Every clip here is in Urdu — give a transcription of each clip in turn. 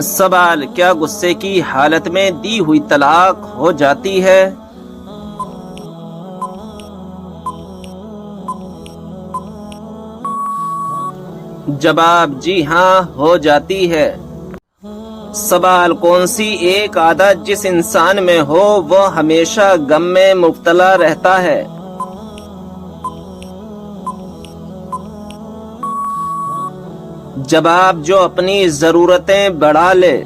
سوال، کیا غصے کی حالت میں دی ہوئی طلاق ہو جاتی ہے؟ جواب، جی ہاں، ہو جاتی ہے۔ سوال، کون سی ایک عادت جس انسان میں ہو وہ ہمیشہ غم میں مبتلا رہتا ہے؟ جواب، جو اپنی ضرورتیں بڑھا لے۔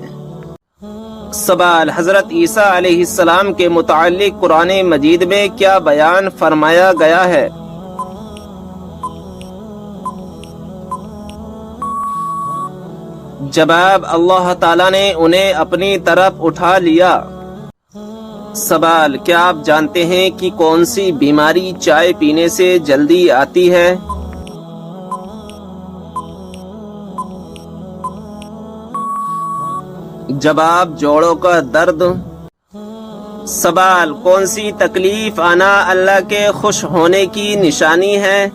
سوال، حضرت عیسیٰ علیہ السلام کے متعلق قرآن مجید میں کیا بیان فرمایا گیا ہے؟ جواب، اللہ تعالیٰ نے انہیں اپنی طرف اٹھا لیا۔ سوال، کیا آپ جانتے ہیں کہ کون سی بیماری چائے پینے سے جلدی آتی ہے؟ جواب، جوڑوں کا درد۔ سوال، کون سی تکلیف آنا اللہ کے خوش ہونے کی نشانی ہے؟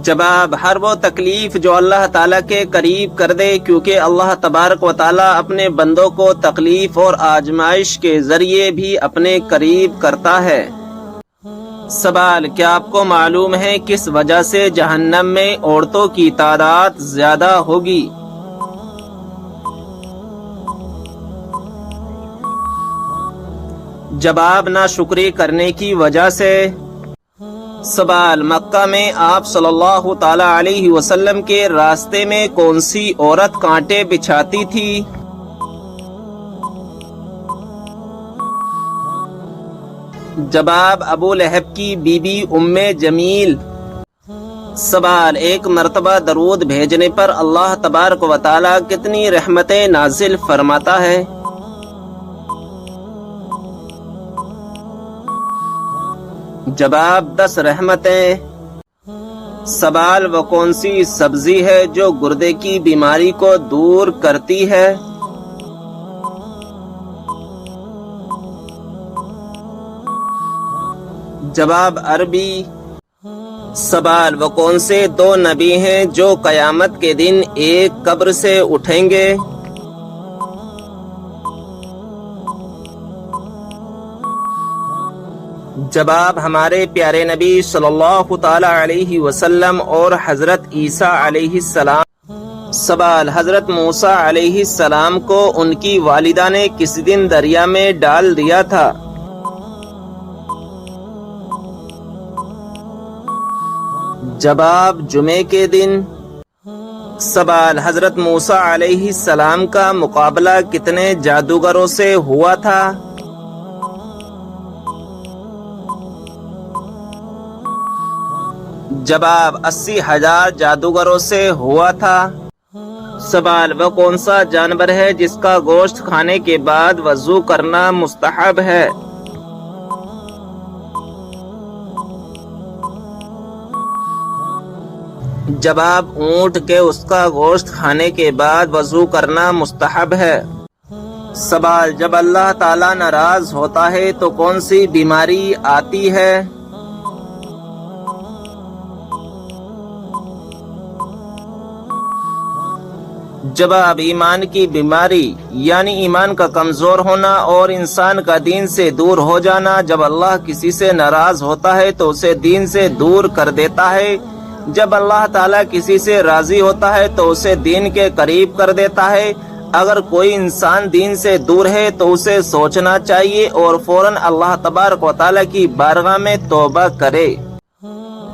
جواب، ہر وہ تکلیف جو اللہ تعالیٰ کے قریب کر دے، کیونکہ اللہ تبارک و تعالیٰ اپنے بندوں کو تکلیف اور آزمائش کے ذریعے بھی اپنے قریب کرتا ہے۔ سوال، کیا آپ کو معلوم ہے کس وجہ سے جہنم میں عورتوں کی تعداد زیادہ ہوگی؟ جواب، ناشکری کرنے کی وجہ سے۔ سوال، مکہ میں آپ صلی اللہ تعالی علیہ وسلم کے راستے میں کون سی عورت کانٹے بچھاتی تھی؟ جواب، ابو لہب کی بی بی ام جمیل۔ سوال، ایک مرتبہ درود بھیجنے پر اللہ تبارک و تعالی کتنی رحمتیں نازل فرماتا ہے؟ جواب، 10 رحمتیں۔ سوال، وہ کون سی سبزی ہے جو گردے کی بیماری کو دور کرتی ہے؟ جواب، عربی۔ سوال، وہ کون سے 2 نبی ہیں جو قیامت کے دن ایک قبر سے اٹھیں گے؟ جواب، ہمارے پیارے نبی صلی اللہ تعالی علیہ وسلم اور حضرت عیسیٰ علیہ السلام۔ سوال، حضرت موسیٰ علیہ السلام کو ان کی والدہ نے کس دن دریا میں ڈال دیا تھا؟ جواب، جمعے کے دن۔ سوال، حضرت موسیٰ علیہ السلام کا مقابلہ کتنے جادوگروں سے ہوا تھا؟ جواب، 80,000 جادوگروں سے ہوا تھا۔ سوال، وہ کون سا جانور ہے جس کا گوشت کھانے کے بعد وضو کرنا مستحب ہے؟ جواب، اونٹ کے اس کا گوشت کھانے کے بعد وضو کرنا مستحب ہے۔ سوال، جب اللہ تعالیٰ ناراض ہوتا ہے تو کون سی بیماری آتی ہے؟ جواب، ایمان کی بیماری، یعنی ایمان کا کمزور ہونا اور انسان کا دین سے دور ہو جانا۔ جب اللہ کسی سے ناراض ہوتا ہے تو اسے دین سے دور کر دیتا ہے، جب اللہ تعالیٰ کسی سے راضی ہوتا ہے تو اسے دین کے قریب کر دیتا ہے۔ اگر کوئی انسان دین سے دور ہے تو اسے سوچنا چاہیے اور فوراً اللہ تبارک و تعالیٰ کی بارگاہ میں توبہ کرے۔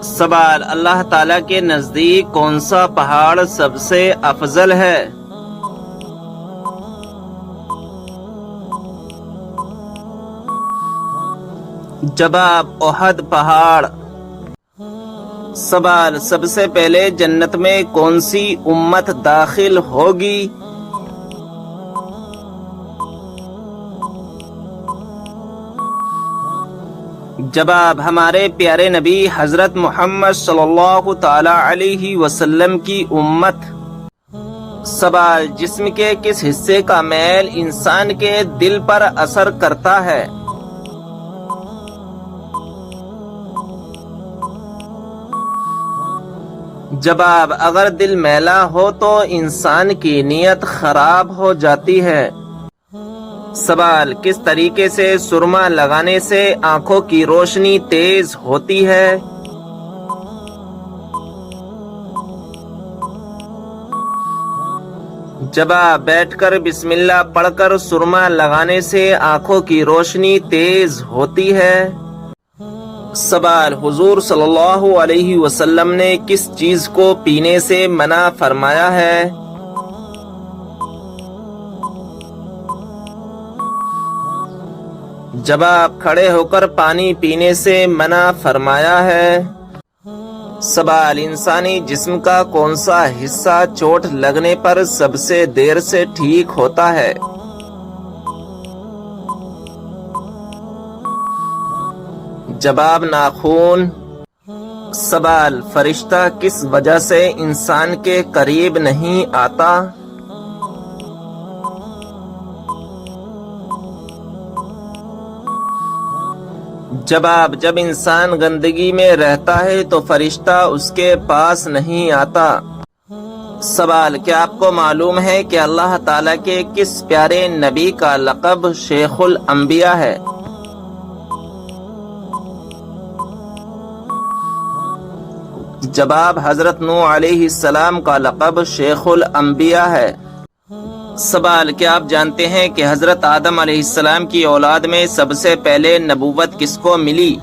سوال، اللہ تعالیٰ کے نزدیک کون سا پہاڑ سب سے افضل ہے؟ جواب، احد پہاڑ۔ سوال، سب سے پہلے جنت میں کون سی امت داخل ہوگی؟ جواب، ہمارے پیارے نبی حضرت محمد صلی اللہ تعالی علیہ وسلم کی امت۔ سوال، جسم کے کس حصے کا میل انسان کے دل پر اثر کرتا ہے؟ جواب: اگر دل میلا ہو تو انسان کی نیت خراب ہو جاتی ہے۔ سوال: کس طریقے سے سرما لگانے سے آنکھوں کی روشنی تیز ہوتی ہے؟ جواب: بیٹھ کر بسم اللہ پڑھ کر سرما لگانے سے آنکھوں کی روشنی تیز ہوتی ہے۔ سوال: حضور صلی اللہ علیہ وسلم نے کس چیز کو پینے سے منع فرمایا ہے؟ جواب: کھڑے ہو کر پانی پینے سے منع فرمایا ہے۔ سوال: انسانی جسم کا کون سا حصہ چوٹ لگنے پر سب سے دیر سے ٹھیک ہوتا ہے؟ جواب: ناخون۔ سوال: فرشتہ کس وجہ سے انسان کے قریب نہیں آتا؟ جواب: جب انسان گندگی میں رہتا ہے تو فرشتہ اس کے پاس نہیں آتا۔ سوال: کیا آپ کو معلوم ہے کہ اللہ تعالیٰ کے کس پیارے نبی کا لقب شیخ الانبیاء ہے؟ جواب: حضرت نوح علیہ السلام کا لقب شیخ الانبیاء ہے۔ سوال: کیا آپ جانتے ہیں کہ حضرت آدم علیہ السلام کی اولاد میں سب سے پہلے نبوت کس کو ملی؟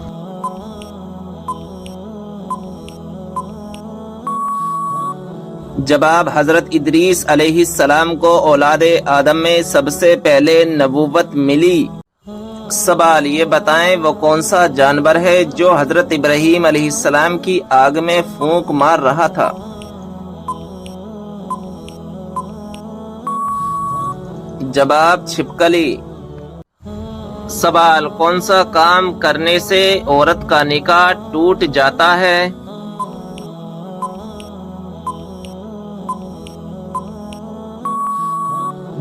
جواب: حضرت ادریس علیہ السلام کو اولاد آدم میں سب سے پہلے نبوت ملی۔ سوال: یہ بتائیں وہ کون سا جانور ہے جو حضرت ابراہیم علیہ السلام کی آگ میں پھونک مار رہا تھا؟ جواب: چھپکلی۔ سوال: کون سا کام کرنے سے عورت کا نکاح ٹوٹ جاتا ہے؟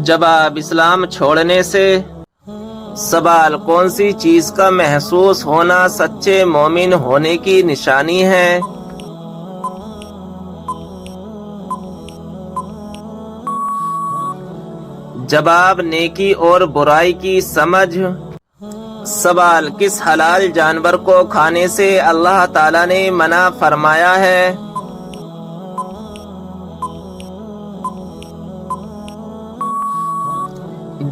جواب: اسلام چھوڑنے سے۔ سوال: کون سی چیز کا محسوس ہونا سچے مومن ہونے کی نشانی ہے؟ جواب: نیکی اور برائی کی سمجھ۔ سوال: کس حلال جانور کو کھانے سے اللہ تعالیٰ نے منع فرمایا ہے؟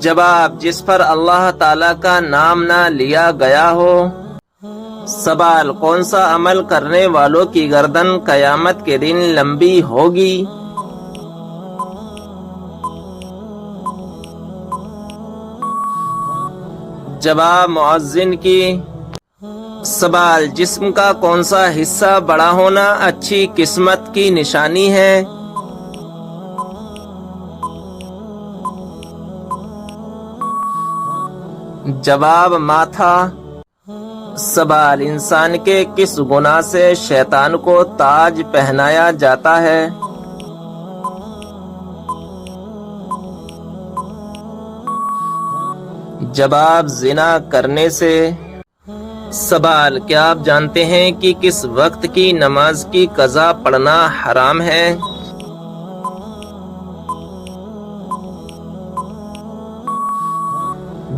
جواب: جس پر اللہ تعالیٰ کا نام نہ لیا گیا ہو۔ سوال: کون سا عمل کرنے والوں کی گردن قیامت کے دن لمبی ہوگی؟ جواب: مؤذن کی۔ سوال: جسم کا کون سا حصہ بڑا ہونا اچھی قسمت کی نشانی ہے؟ جواب: ماتھا۔ سوال: انسان کے کس گناہ سے شیطان کو تاج پہنایا جاتا ہے؟ جواب: زنا کرنے سے۔ سوال: کیا آپ جانتے ہیں کہ کس وقت کی نماز کی قضا پڑھنا حرام ہے؟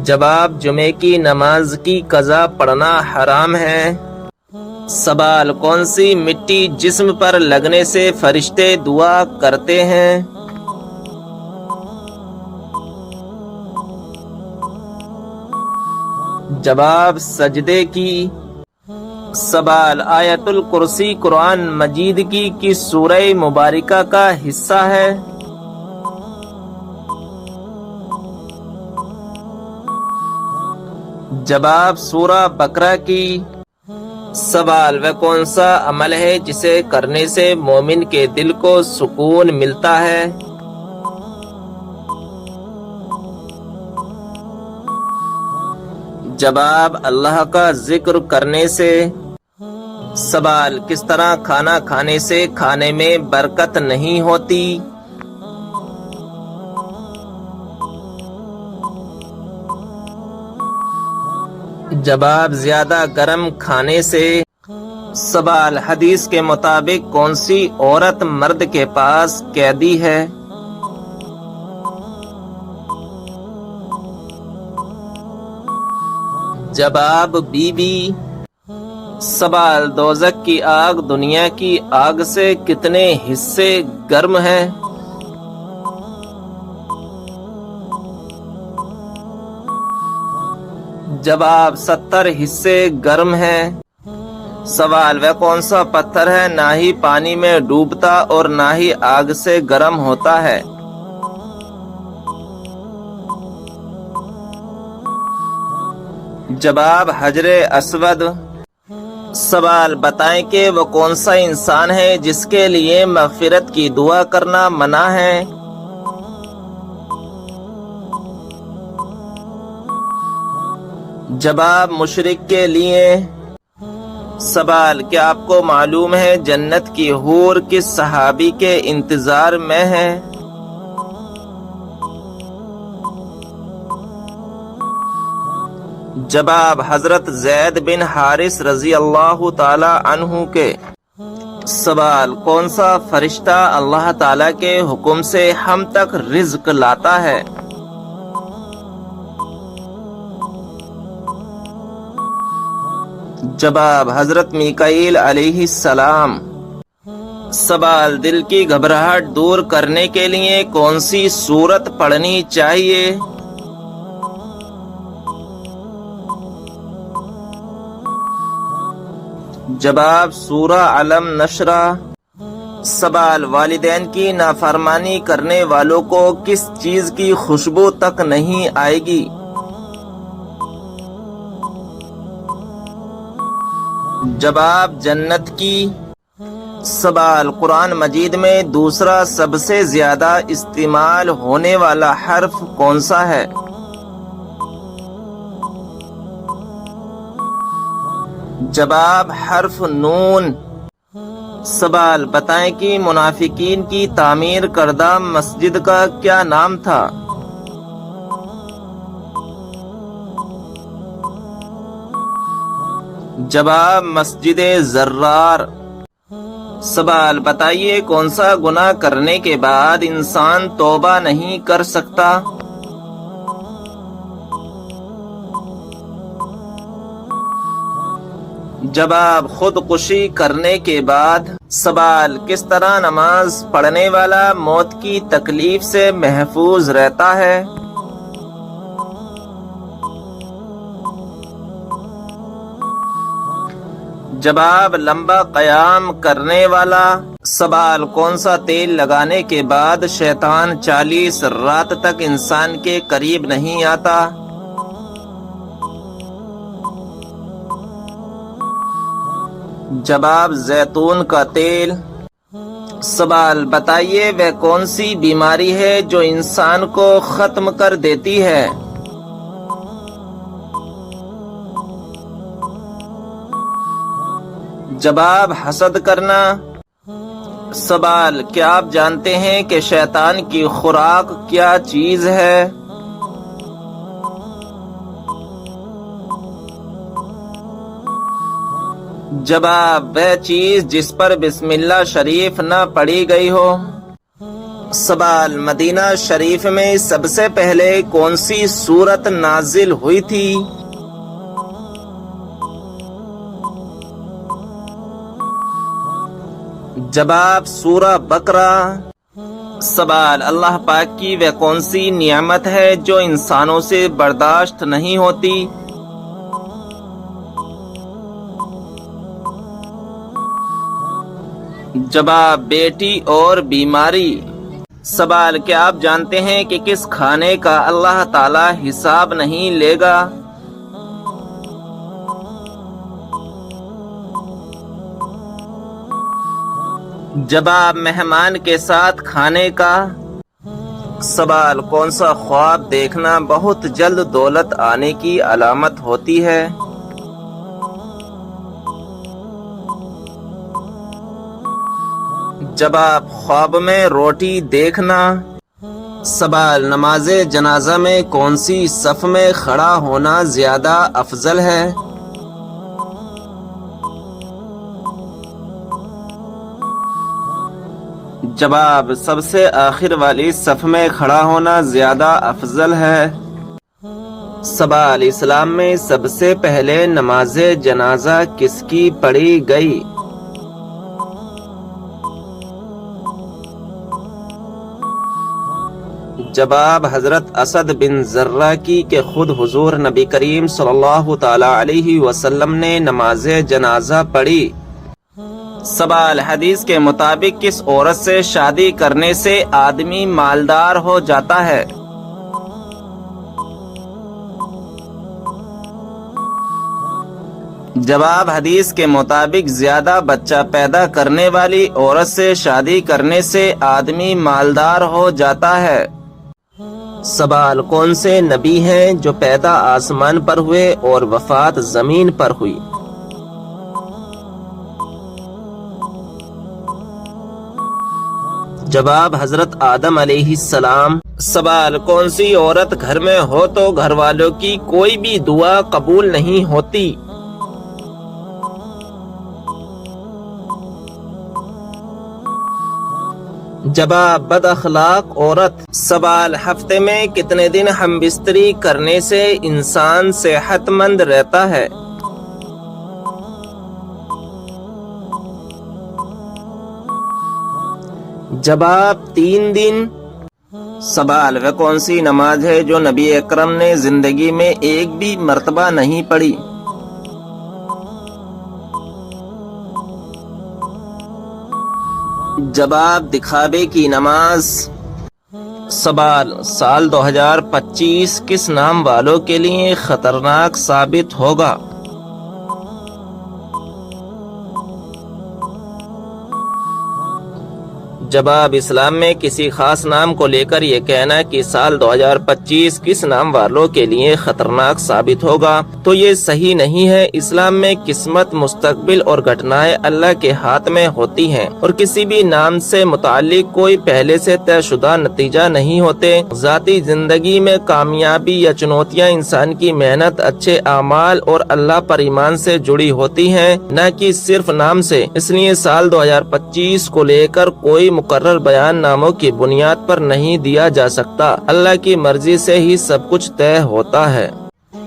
جواب: جمعے کی نماز کی قضا پڑھنا حرام ہے۔ سوال: کون سی مٹی جسم پر لگنے سے فرشتے دعا کرتے ہیں؟ جواب: سجدے کی۔ سوال: آیت الکرسی قرآن مجید کی کس سورہ مبارکہ کا حصہ ہے؟ جواب: سورہ بقرہ کی۔ سوال: وہ کون سا عمل ہے جسے کرنے سے مومن کے دل کو سکون ملتا ہے؟ جواب: اللہ کا ذکر کرنے سے۔ سوال: کس طرح کھانا کھانے سے کھانے میں برکت نہیں ہوتی؟ جواب: زیادہ گرم کھانے سے۔ سوال، حدیث کے مطابق کون سی عورت مرد کے پاس قیدی ہے؟ جواب، بیوی۔ سوال، دوزخ کی آگ دنیا کی آگ سے کتنے حصے گرم ہے؟ جواب، 70 حصے گرم ہے۔ سوال، وہ کون سا پتھر ہے نہ ہی پانی میں ڈوبتا اور نہ ہی آگ سے گرم ہوتا ہے؟ جواب، حجر اسود۔ سوال، بتائیں کہ وہ کون سا انسان ہے جس کے لیے مغفرت کی دعا کرنا منع ہے؟ جواب، مشرک کے لیے۔ سوال، کیا آپ کو معلوم ہے جنت کی حور کس صحابی کے انتظار میں ہے؟ جواب، حضرت زید بن حارث رضی اللہ تعالی عنہ کے۔ سوال، کون سا فرشتہ اللہ تعالی کے حکم سے ہم تک رزق لاتا ہے؟ جواب، حضرت میکائیل علیہ السلام۔ سوال، دل کی گھبراہٹ دور کرنے کے لیے کون سی سورت پڑھنی چاہیے؟ جواب، سورہ علم نشرہ۔ سوال، والدین کی نافرمانی کرنے والوں کو کس چیز کی خوشبو تک نہیں آئے گی؟ جواب، جنت کی۔ سوال، قرآن مجید میں دوسرا سب سے زیادہ استعمال ہونے والا حرف کون سا ہے؟ جواب، حرف نون۔ سوال، بتائیں کہ منافقین کی تعمیر کردہ مسجد کا کیا نام تھا؟ جواب، مسجد زرار۔ سوال، بتائیے کون سا گناہ کرنے کے بعد انسان توبہ نہیں کر سکتا؟ جواب، خودکشی کرنے کے بعد۔ سوال، کس طرح نماز پڑھنے والا موت کی تکلیف سے محفوظ رہتا ہے؟ جواب، لمبا قیام کرنے والا۔ سوال، کون سا تیل لگانے کے بعد شیطان 40 رات تک انسان کے قریب نہیں آتا؟ جواب، زیتون کا تیل۔ سوال، بتائیے وہ کون سی بیماری ہے جو انسان کو ختم کر دیتی ہے؟ جواب، حسد کرنا۔ سوال، کیا آپ جانتے ہیں کہ شیطان کی خوراک کیا چیز ہے؟ جواب، وہ چیز جس پر بسم اللہ شریف نہ پڑھی گئی ہو۔ سوال، مدینہ شریف میں سب سے پہلے کون سی سورت نازل ہوئی تھی؟ جواب، سورہ بقرہ۔ سوال، اللہ پاک کی وہ کون سی نعمت ہے جو انسانوں سے برداشت نہیں ہوتی؟ جواب، بیٹی اور بیماری۔ سوال، کیا آپ جانتے ہیں کہ کس کھانے کا اللہ تعالی حساب نہیں لے گا؟ جواب، مہمان کے ساتھ کھانے کا۔ سوال، کون سا خواب دیکھنا بہت جلد دولت آنے کی علامت ہوتی ہے؟ جواب، خواب میں روٹی دیکھنا۔ سوال، نماز جنازہ میں کون سی صف میں کھڑا ہونا زیادہ افضل ہے؟ جواب: سب سے آخر والی صف میں کھڑا ہونا زیادہ افضل ہے۔ سوال: اسلام میں سب سے پہلے نماز جنازہ کس کی پڑھی گئی؟ جواب: حضرت اسد بن زرہ کی، کہ خود حضور نبی کریم صلی اللہ تعالی علیہ وسلم نے نماز جنازہ پڑھی۔ سوال: حدیث کے مطابق کس عورت سے شادی کرنے سے آدمی مالدار ہو جاتا ہے؟ جواب: حدیث کے مطابق زیادہ بچہ پیدا کرنے والی عورت سے شادی کرنے سے آدمی مالدار ہو جاتا ہے۔ سوال: کون سے نبی ہیں جو پیدا آسمان پر ہوئے اور وفات زمین پر ہوئی؟ جواب: حضرت آدم علیہ السلام۔ سوال: کون سی عورت گھر میں ہو تو گھر والوں کی کوئی بھی دعا قبول نہیں ہوتی؟ جواب: بد اخلاق عورت۔ سوال: ہفتے میں کتنے دن ہم بستری کرنے سے انسان صحت مند رہتا ہے؟ جواب: 3 دن۔ سوال: وہ کون سی نماز ہے جو نبی اکرم نے زندگی میں ایک بھی مرتبہ نہیں پڑھی؟ جواب: دکھاوے کی نماز۔ سوال: سال 2025 کس نام والوں کے لیے خطرناک ثابت ہوگا؟ جواب: اسلام میں کسی خاص نام کو لے کر یہ کہنا کہ سال 2025 کس نام والوں کے لیے خطرناک ثابت ہوگا تو یہ صحیح نہیں ہے۔ اسلام میں قسمت، مستقبل اور گھٹنائیں اللہ کے ہاتھ میں ہوتی ہیں اور کسی بھی نام سے متعلق کوئی پہلے سے طے شدہ نتیجہ نہیں ہوتے۔ ذاتی زندگی میں کامیابی یا چنوتیاں انسان کی محنت، اچھے اعمال اور اللہ پر ایمان سے جڑی ہوتی ہیں، نہ کہ صرف نام سے۔ اس لیے سال 2025 کو لے کر کوئی مقرر بیان ناموں کی بنیاد پر نہیں دیا جا سکتا۔ اللہ کی مرضی سے ہی سب کچھ طے ہوتا ہے۔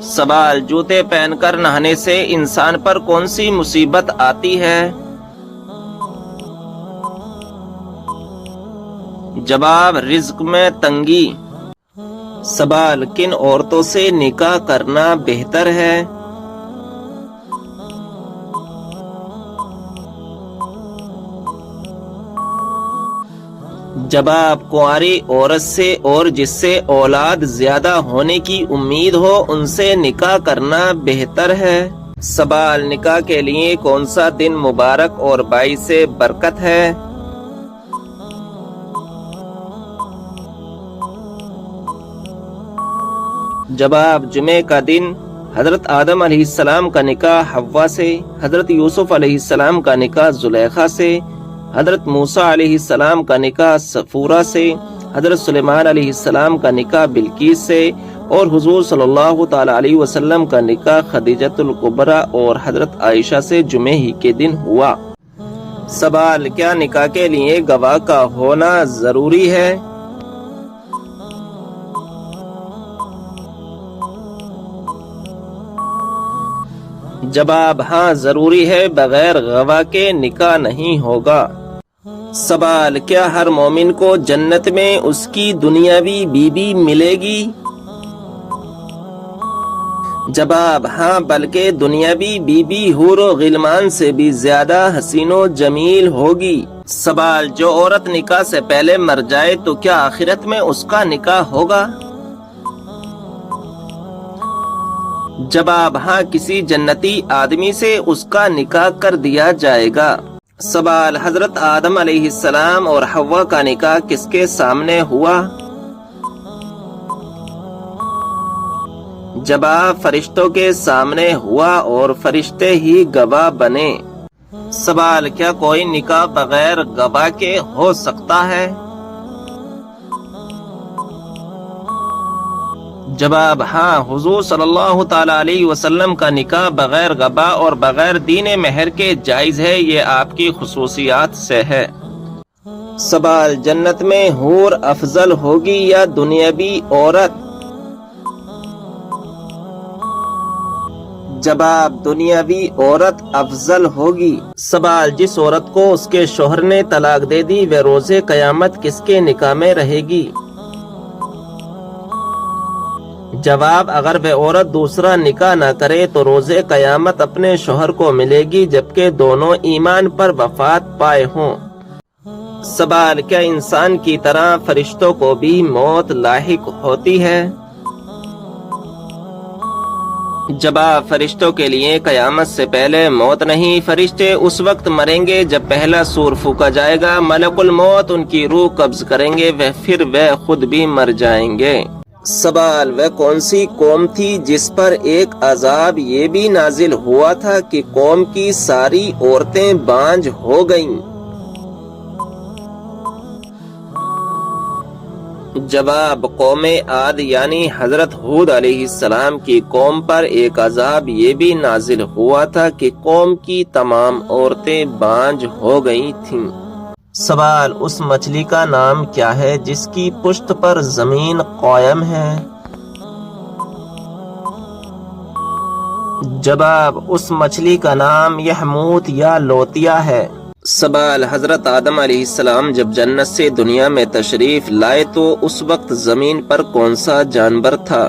سوال: جوتے پہن کر نہانے سے انسان پر کون سی مصیبت آتی ہے؟ جواب: رزق میں تنگی۔ سوال: کن عورتوں سے نکاح کرنا بہتر ہے؟ جواب: کنواری عورت سے اور جس سے اولاد زیادہ ہونے کی امید ہو ان سے نکاح کرنا بہتر ہے۔ سوال: نکاح کے لیے کون سا دن مبارک اور باعث برکت ہے؟ جواب: جمعے کا دن۔ حضرت آدم علیہ السلام کا نکاح حوا سے، حضرت یوسف علیہ السلام کا نکاح زلیخا سے، حضرت موسیٰ علیہ السلام کا نکاح صفورہ سے، حضرت سلیمان علیہ السلام کا نکاح بلقیس سے اور حضور صلی اللہ تعالی علیہ وسلم کا نکاح خدیجۃ الکبریٰ اور حضرت عائشہ سے جمعے ہی کے دن ہوا۔ سوال: کیا نکاح کے لیے گواہ کا ہونا ضروری ہے؟ جواب: ہاں ضروری ہے، بغیر گواہ کے نکاح نہیں ہوگا۔ سوال: کیا ہر مومن کو جنت میں اس کی دنیاوی بیوی ملے گی؟ جواب: ہاں، بلکہ دنیاوی بیوی حور و غلمان سے بھی زیادہ حسین و جمیل ہوگی۔ سوال: جو عورت نکاح سے پہلے مر جائے تو کیا آخرت میں اس کا نکاح ہوگا؟ جواب: ہاں، کسی جنتی آدمی سے اس کا نکاح کر دیا جائے گا۔ سوال: حضرت آدم علیہ السلام اور حوا کا نکاح کس کے سامنے ہوا؟ جواب: فرشتوں کے سامنے ہوا اور فرشتے ہی گواہ بنے۔ سوال: کیا کوئی نکاح بغیر گواہ کے ہو سکتا ہے؟ جواب: ہاں، حضور صلی اللہ تعالی علیہ وسلم کا نکاح بغیر گواہ اور بغیر دین مہر کے جائز ہے، یہ آپ کی خصوصیات سے ہے۔ سوال، جنت میں حور افضل ہوگی یا دنیاوی عورت؟ جواب، دنیاوی عورت افضل ہوگی۔ سوال، جس عورت کو اس کے شوہر نے طلاق دے دی وہ روز قیامت کس کے نکاح میں رہے گی؟ جواب، اگر وہ عورت دوسرا نکاح نہ کرے تو روز قیامت اپنے شوہر کو ملے گی جبکہ دونوں ایمان پر وفات پائے ہوں۔ سوال، کیا انسان کی طرح فرشتوں کو بھی موت لاحق ہوتی ہے؟ جواب، فرشتوں کے لیے قیامت سے پہلے موت نہیں، فرشتے اس وقت مریں گے جب پہلا سور پھونکا جائے گا، ملک الموت ان کی روح قبض کریں گے، پھر وہ خود بھی مر جائیں گے۔ سوال، وہ کون سی قوم تھی جس پر ایک عذاب یہ بھی نازل ہوا تھا کہ قوم کی ساری عورتیں بانجھ ہو گئیں؟ جواب، قوم عاد یعنی حضرت ہود علیہ السلام کی قوم پر ایک عذاب یہ بھی نازل ہوا تھا کہ قوم کی تمام عورتیں بانجھ ہو گئی تھیں۔ سوال، اس مچھلی کا نام کیا ہے جس کی پشت پر زمین قائم ہے؟ جواب، اس مچھلی کا نام یحموت یا لوتیا ہے۔ سوال، حضرت آدم علیہ السلام جب جنت سے دنیا میں تشریف لائے تو اس وقت زمین پر کون سا جانور تھا؟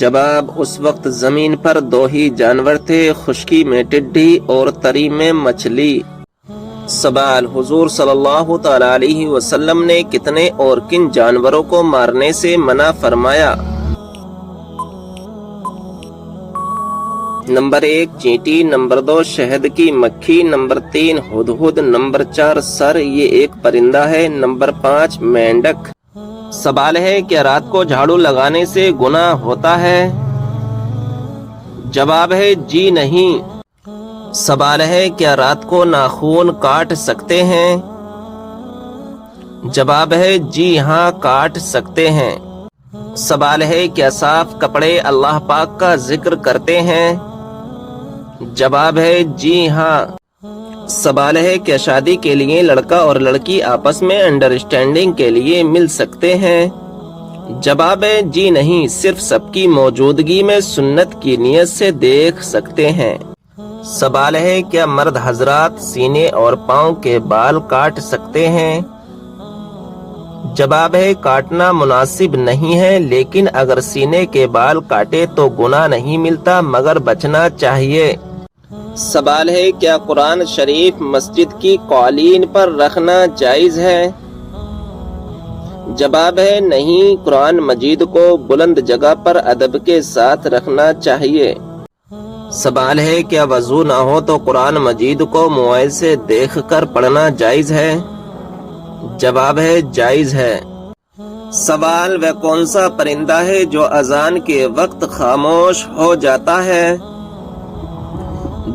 جواب، اس وقت زمین پر دو ہی جانور تھے، خشکی میں ٹڈی اور تری میں مچھلی۔ سوال، حضور صلی اللہ تعالی علیہ وسلم نے کتنے اور کن جانوروں کو مارنے سے منع فرمایا؟ نمبر 1 چینٹی، نمبر 2 شہد کی مکھی، نمبر 3 ہدہد، نمبر 4 سر یہ ایک پرندہ ہے، نمبر 5 مینڈک۔ سوال ہے، کیا رات کو جھاڑو لگانے سے گناہ ہوتا ہے؟ جواب ہے جی نہیں۔ سوال ہے، کیا رات کو ناخون کاٹ سکتے ہیں؟ جواب ہے جی ہاں کاٹ سکتے ہیں۔ سوال ہے، کیا صاف کپڑے اللہ پاک کا ذکر کرتے ہیں؟ جواب ہے جی ہاں۔ سوال ہے، کیا شادی کے لیے لڑکا اور لڑکی آپس میں انڈرسٹینڈنگ کے لیے مل سکتے ہیں؟ جواب ہے جی نہیں، صرف سب کی موجودگی میں سنت کی نیت سے دیکھ سکتے ہیں۔ سوال ہے، کیا مرد حضرات سینے اور پاؤں کے بال کاٹ سکتے ہیں؟ جواب ہے کاٹنا مناسب نہیں ہے، لیکن اگر سینے کے بال کاٹے تو گناہ نہیں ملتا مگر بچنا چاہیے۔ سوال ہے، کیا قرآن شریف مسجد کی قالین پر رکھنا جائز ہے؟ جواب ہے نہیں، قرآن مجید کو بلند جگہ پر ادب کے ساتھ رکھنا چاہیے۔ سوال ہے، کیا وضو نہ ہو تو قرآن مجید کو موبائل سے دیکھ کر پڑھنا جائز ہے؟ جواب ہے جائز ہے۔ سوال، وہ کون سا پرندہ ہے جو اذان کے وقت خاموش ہو جاتا ہے؟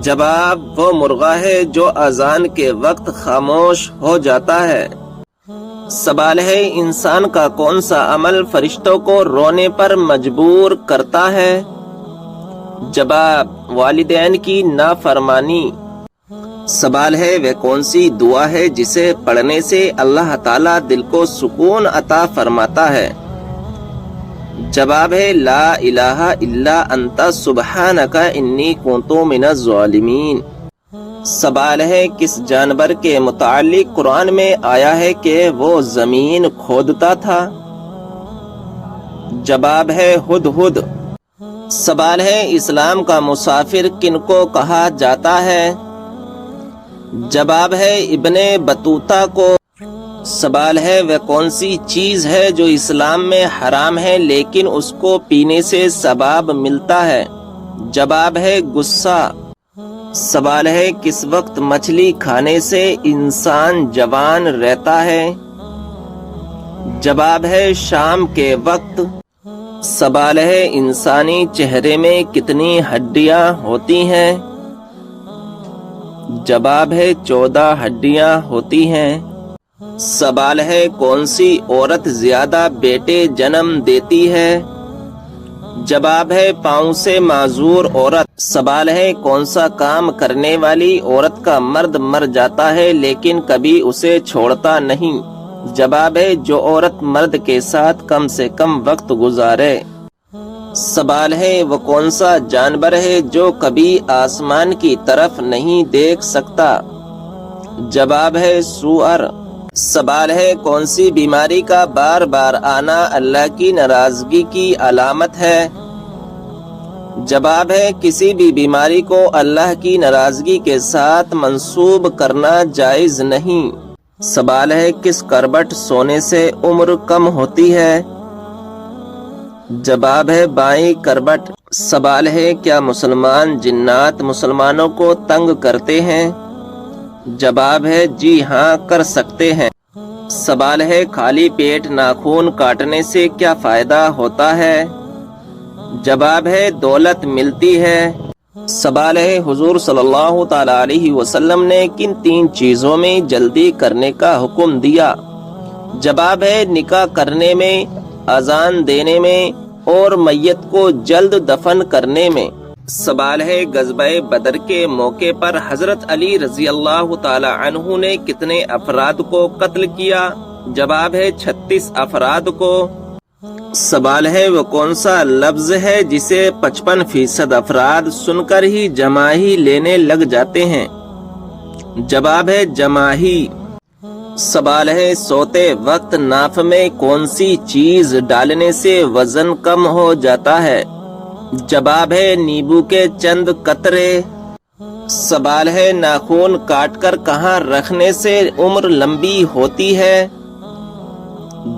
جواب، وہ مرغا ہے جو اذان کے وقت خاموش ہو جاتا ہے۔ سوال ہے، انسان کا کون سا عمل فرشتوں کو رونے پر مجبور کرتا ہے؟ جواب، والدین کی نافرمانی۔ سوال ہے، وہ کون سی دعا ہے جسے پڑھنے سے اللہ تعالیٰ دل کو سکون عطا فرماتا ہے؟ جواب ہے لا الہ الا انت سبحانک انی کنت من الظالمین۔ سوال ہے، کس جانور کے متعلق قرآن میں آیا ہے کہ وہ زمین کھودتا تھا؟ جواب ہے ہدہد۔ سوال ہے، اسلام کا مسافر کن کو کہا جاتا ہے؟ جواب ہے ابن بطوطہ کو۔ سوال ہے، وہ کون سی چیز ہے جو اسلام میں حرام ہے لیکن اس کو پینے سے ثواب ملتا ہے؟ جواب ہے غصہ۔ سوال ہے، کس وقت مچھلی کھانے سے انسان جوان رہتا ہے؟ جواب ہے شام کے وقت۔ سوال ہے، انسانی چہرے میں کتنی ہڈیاں ہوتی ہیں؟ جواب ہے 14 ہڈیاں ہوتی ہیں۔ سوال ہے، کون سی عورت زیادہ بیٹے جنم دیتی ہے؟ جواب ہے پاؤں سے معذور عورت۔ سوال ہے کون سا کام کرنے والی عورت کا مرد مر جاتا ہے لیکن کبھی اسے چھوڑتا نہیں؟ جواب ہے جو عورت مرد کے ساتھ کم سے کم وقت گزارے۔ سوال ہے وہ کون سا جانور ہے جو کبھی آسمان کی طرف نہیں دیکھ سکتا؟ جواب ہے سؤر۔ سوال ہے کون سی بیماری کا بار بار آنا اللہ کی ناراضگی کی علامت ہے؟ جواب ہے کسی بھی بیماری کو اللہ کی ناراضگی کے ساتھ منسوب کرنا جائز نہیں۔ سوال ہے کس کروٹ سونے سے عمر کم ہوتی ہے؟ جواب ہے بائیں کروٹ۔ سوال ہے کیا مسلمان جنات مسلمانوں کو تنگ کرتے ہیں؟ جواب ہے جی ہاں کر سکتے ہیں۔ سوال ہے خالی پیٹ ناخن کاٹنے سے کیا فائدہ ہوتا ہے؟ جواب ہے دولت ملتی ہے۔ سوال ہے حضور صلی اللہ تعالی علیہ وسلم نے کن 3 چیزوں میں جلدی کرنے کا حکم دیا؟ جواب ہے نکاح کرنے میں، اذان دینے میں اور میت کو جلد دفن کرنے میں۔ سوال ہے غزوہ بدر کے موقع پر حضرت علی رضی اللہ تعالی عنہ نے کتنے افراد کو قتل کیا؟ جواب ہے 36 افراد کو۔ سوال ہے وہ کون سا لفظ ہے جسے 55% افراد سن کر ہی جماہی لینے لگ جاتے ہیں؟ جواب ہے جماہی۔ سوال ہے سوتے وقت ناف میں کون سی چیز ڈالنے سے وزن کم ہو جاتا ہے؟ جواب ہے نیبو کے چند قطرے۔ سوال ہے ناخن کاٹ کر کہاں رکھنے سے عمر لمبی ہوتی ہے؟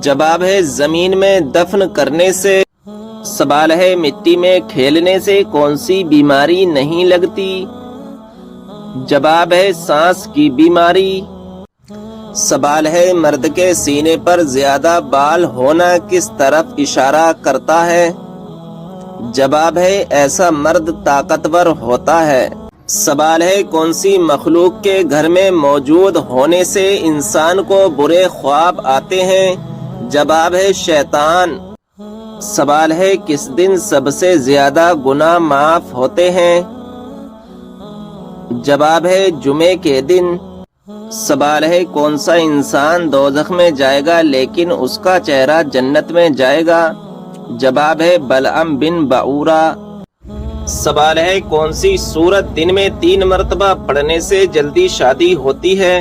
جواب ہے زمین میں دفن کرنے سے۔ سوال ہے مٹی میں کھیلنے سے کون سی بیماری نہیں لگتی؟ جواب ہے سانس کی بیماری۔ سوال ہے مرد کے سینے پر زیادہ بال ہونا کس طرف اشارہ کرتا ہے؟ جواب ہے ایسا مرد طاقتور ہوتا ہے۔ سوال ہے کون سی مخلوق کے گھر میں موجود ہونے سے انسان کو برے خواب آتے ہیں؟ جواب ہے شیطان۔ سوال ہے کس دن سب سے زیادہ گناہ معاف ہوتے ہیں؟ جواب ہے جمعے کے دن۔ سوال ہے کون سا انسان دوزخ میں جائے گا لیکن اس کا چہرہ جنت میں جائے گا؟ جواب ہے بلعم بن بعورہ۔ سوال ہے کون سی سورت دن میں 3 مرتبہ پڑھنے سے جلدی شادی ہوتی ہے؟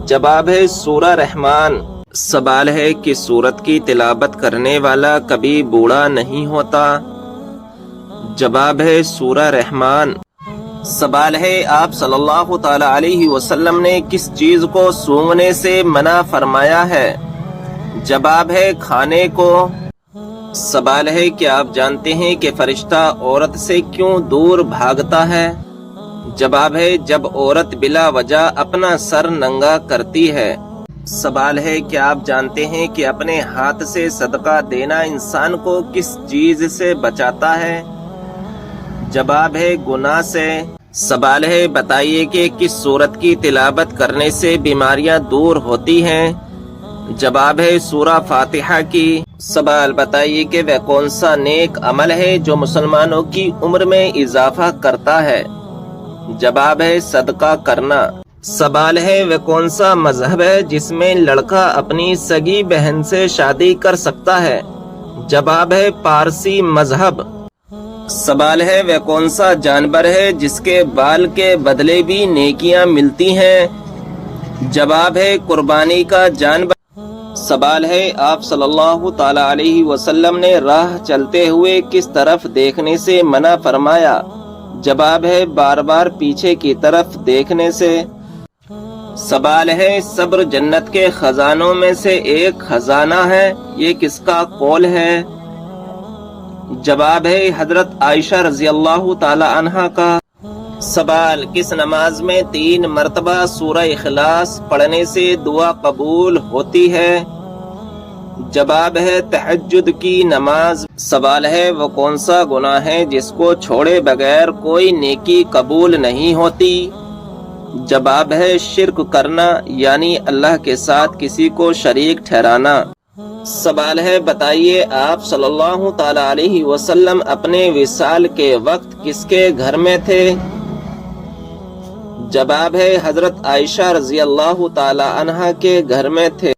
جواب ہے سورہ رحمان۔ سوال ہے کس سورت کی تلاوت کرنے والا کبھی بوڑھا نہیں ہوتا؟ جواب ہے سورہ رحمان۔ سوال ہے آپ صلی اللہ تعالی علیہ وسلم نے کس چیز کو سونگھنے سے منع فرمایا ہے؟ جواب ہے کھانے کو۔ سوال ہے کیا آپ جانتے ہیں کہ فرشتہ عورت سے کیوں دور بھاگتا ہے؟ جواب ہے جب عورت بلا وجہ اپنا سر ننگا کرتی ہے۔ سوال ہے کیا آپ جانتے ہیں کہ اپنے ہاتھ سے صدقہ دینا انسان کو کس چیز سے بچاتا ہے؟ جواب ہے گناہ سے۔ سوال ہے بتائیے کہ کس سورت کی تلاوت کرنے سے بیماریاں دور ہوتی ہیں؟ جواب ہے سورہ فاتحہ کی۔ سوال بتائیے کہ وہ کون سا نیک عمل ہے جو مسلمانوں کی عمر میں اضافہ کرتا ہے؟ جواب ہے صدقہ کرنا۔ سوال ہے وہ کون سا مذہب ہے جس میں لڑکا اپنی سگی بہن سے شادی کر سکتا ہے؟ جواب ہے پارسی مذہب۔ سوال ہے وہ کون سا جانور ہے جس کے بال کے بدلے بھی نیکیاں ملتی ہیں؟ جواب ہے قربانی کا جانور۔ سوال ہے آپ صلی اللہ تعالی علیہ وسلم نے راہ چلتے ہوئے کس طرف دیکھنے سے منع فرمایا؟ جواب ہے بار بار پیچھے کی طرف دیکھنے سے۔ سوال ہے صبر جنت کے خزانوں میں سے ایک خزانہ ہے، یہ کس کا قول ہے؟ جواب ہے حضرت عائشہ رضی اللہ تعالی عنہا کا۔ سوال کس نماز میں 3 مرتبہ سورہ اخلاص پڑھنے سے دعا قبول ہوتی ہے؟ جواب ہے تہجد کی نماز۔ سوال ہے وہ کون سا گناہ ہے جس کو چھوڑے بغیر کوئی نیکی قبول نہیں ہوتی؟ جواب ہے شرک کرنا، یعنی اللہ کے ساتھ کسی کو شریک ٹھہرانا۔ سوال ہے، بتائیے آپ صلی اللہ تعالی علیہ وسلم اپنے وصال کے وقت کس کے گھر میں تھے؟ جواب ہے حضرت عائشہ رضی اللہ تعالی عنہا کے گھر میں تھے۔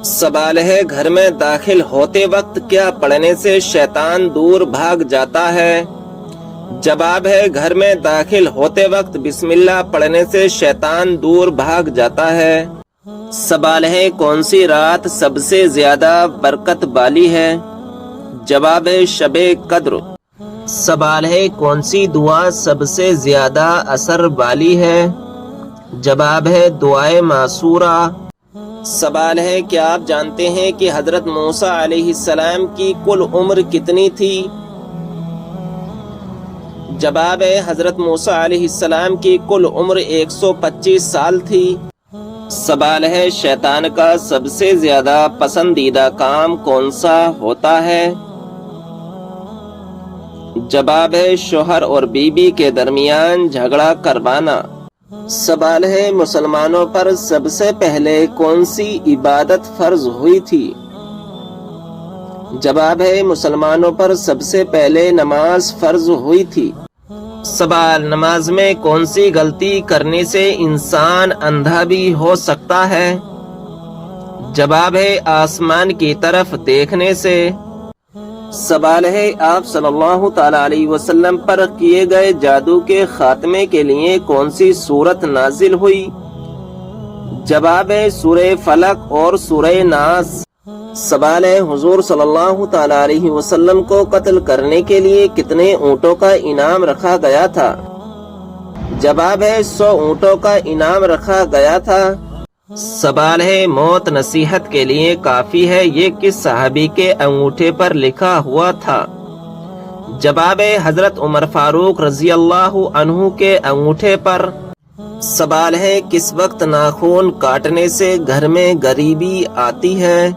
سوال ہے، گھر میں داخل ہوتے وقت کیا پڑھنے سے شیطان دور بھاگ جاتا ہے؟ جواب ہے، گھر میں داخل ہوتے وقت بسم اللہ پڑھنے سے شیطان دور بھاگ جاتا ہے۔ سوال ہے، کون سی رات سب سے زیادہ برکت والی ہے؟ جواب ہے، شب قدر۔ سوال ہے، کون سی دعا سب سے زیادہ اثر والی ہے؟ جواب ہے، دعائے معصورہ۔ سوال ہے، کیا آپ جانتے ہیں کہ حضرت موسیٰ علیہ السلام کی کل عمر کتنی تھی؟ جواب ہے، حضرت موسیٰ علیہ السلام کی کل عمر 125 سال تھی۔ سوال ہے، شیطان کا سب سے زیادہ پسندیدہ کام کون سا ہوتا ہے؟ جواب ہے، شوہر اور بیوی کے درمیان جھگڑا کروانا۔ سوال ہے، مسلمانوں پر سب سے پہلے کون سی عبادت فرض ہوئی تھی؟ جواب ہے، مسلمانوں پر سب سے پہلے نماز فرض ہوئی تھی۔ سوال، نماز میں کون سی غلطی کرنے سے انسان اندھا بھی ہو سکتا ہے؟ جواب ہے، آسمان کی طرف دیکھنے سے۔ سوال ہے، آپ صلی اللہ تعالی علیہ وسلم پر کیے گئے جادو کے خاتمے کے لیے کون سی سورت نازل ہوئی؟ جواب ہے، سورہ فلق اور سورہ ناس۔ سوال ہے، حضور صلی اللہ تعالی علیہ وسلم کو قتل کرنے کے لیے کتنے اونٹوں کا انعام رکھا گیا تھا؟ جواب ہے، 100 اونٹوں کا انعام رکھا گیا تھا۔ سوال ہے، موت نصیحت کے لیے کافی ہے، یہ کس صحابی کے انگوٹھے پر لکھا ہوا تھا؟ جواب ہے، حضرت عمر فاروق رضی اللہ عنہ کے انگوٹھے پر۔ سوال ہے، کس وقت ناخن کاٹنے سے گھر میں غریبی آتی ہے؟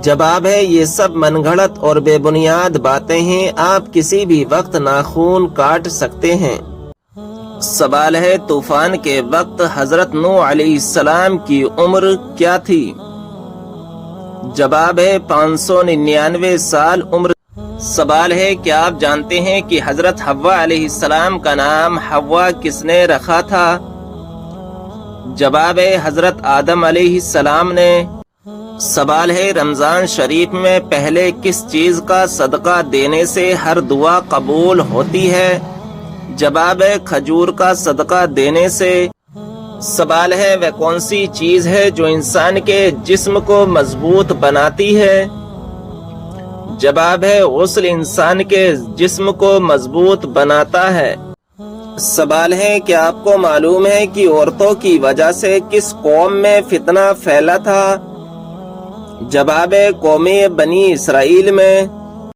جواب ہے، یہ سب من گھڑت اور بے بنیاد باتیں ہیں، آپ کسی بھی وقت ناخن کاٹ سکتے ہیں۔ سوال ہے، طوفان کے وقت حضرت نوح علیہ السلام کی عمر کیا تھی؟ جواب ہے، 599 سال عمر۔ سوال ہے، کیا آپ جانتے ہیں کہ حضرت حوا علیہ السلام کا نام حوا کس نے رکھا تھا؟ جواب ہے، حضرت آدم علیہ السلام نے۔ سوال ہے، رمضان شریف میں پہلے کس چیز کا صدقہ دینے سے ہر دعا قبول ہوتی ہے؟ جواب ہے، کھجور کا صدقہ دینے سے۔ سوال ہے، وہ کون سی چیز ہے جو انسان کے جسم کو مضبوط بناتی ہے؟ جواب ہے، غسل انسان کے جسم کو مضبوط بناتا ہے۔ سوال ہے، کیا آپ کو معلوم ہے کہ عورتوں کی وجہ سے کس قوم میں فتنہ پھیلا تھا؟ جواب ہے، قوم بنی اسرائیل میں۔